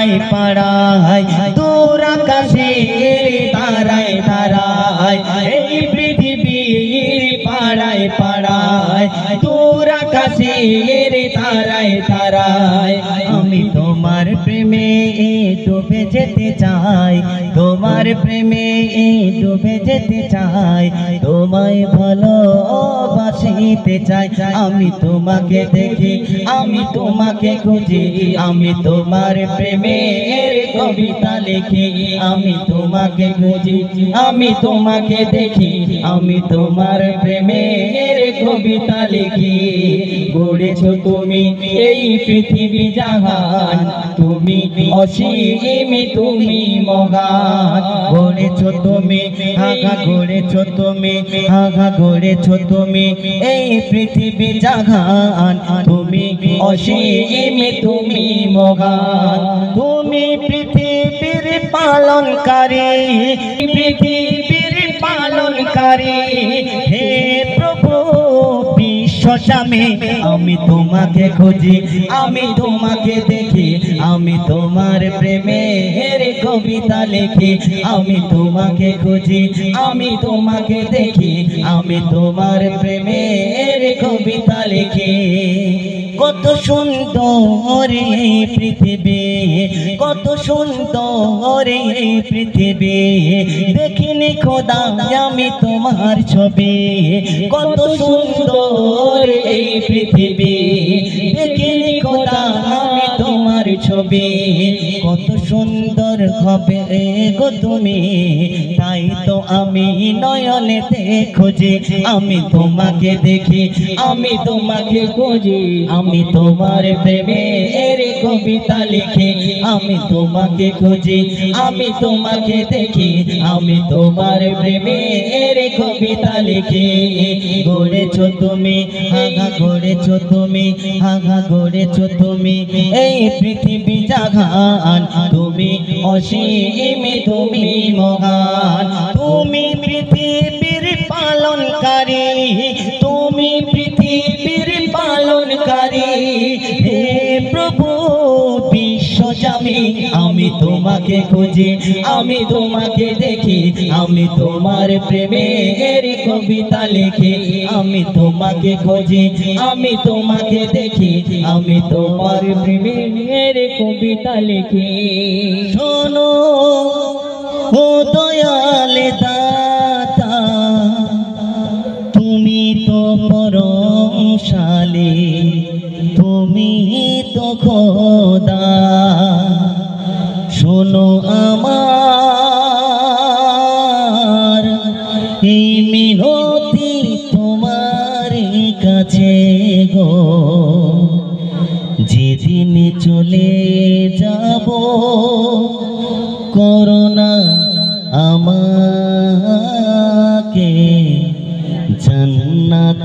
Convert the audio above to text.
পাড়ায় পাড়ায় দূর আকাশের তারায় তারায় এই পৃথিবীর পাড়ায় পাড়ায় দূর আকাশের তারায় তারায় আমি তোমার প্রেমে ডুবে যেতে চাই তোমার প্রেমে ডুবে যেতে চাই তোমায় ভালোবাসিতে চাই আমি তোমাকে দেখি আমি তোমাকে খুঁজি আমি তোমার প্রেমের কবিতা লিখি আমি তোমাকে খুঁজি আমি তোমাকে দেখি আমি তোমার প্রেমের কবিতা লিখি গড়েছো তুমি এই পৃথিবী জাহান তুমি অসীম তুমি মহান গড়েছো তুমি আগা গড়েছো তুমি আগা গড়েছো তুমি এই পৃথিবী জাহান তুমি অসীম তুমি মহান তুমি পৃথিবীর পালনকারী পৃথিবীর পালনকারী হে প্রভু বিশ্বস্বামী আমি তোমাকে খুঁজি আমি তোমাকে দেখি আমি তোমার প্রেমের কবিতা লিখি আমি তোমাকে খুঁজি আমি তোমাকে দেখি আমি তোমার প্রেমের কবিতা লিখি কত সুন্দর এই পৃথিবী কত সুন্দর এই পৃথিবী দেখিনি খোদা আমি তোমার ছবি কত সুন্দর এই পৃথিবী দেখিনি খোদা আমি তোমার ছবি কত সুন্দর হবে গো তুমি তাই তো আমি নয়নেতে খুঁজি আমি তোমাকে দেখি আমি তোমাকে খুঁজি আমি তোমার প্রেমের কবিতা লিখি আমি তোমাকে খুঁজি আমি তোমাকে দেখি আমি তোমার প্রেমের কবিতা লিখি গড়েছো তুমি আগা গড়েছো তুমি আগা গড়েছো তুমি এই পৃথিবী জাহান তুমি অসীম তুমি মহান তুমি পৃথিবীর পালনকারী তুমি পৃথিবীর পালনকারী হে প্রভু বিশ্বস্বামী আমি তোমাকে খুঁজি আমি তোমাকে দেখি আমি তোমার প্রেমের কবিতা লিখি আমি তোমাকে খুঁজি আমি তোমাকে দেখি আমি তোমার প্রেমের কবিতা লিখি শোনো ও দয়াল দাতা তুমি তো পরমশালী তুমি তো খোদা শোনো আমার এই মিনতি তোমার কাছে গো যেদিন চলে যাব করোনা আমাকে জান্নাত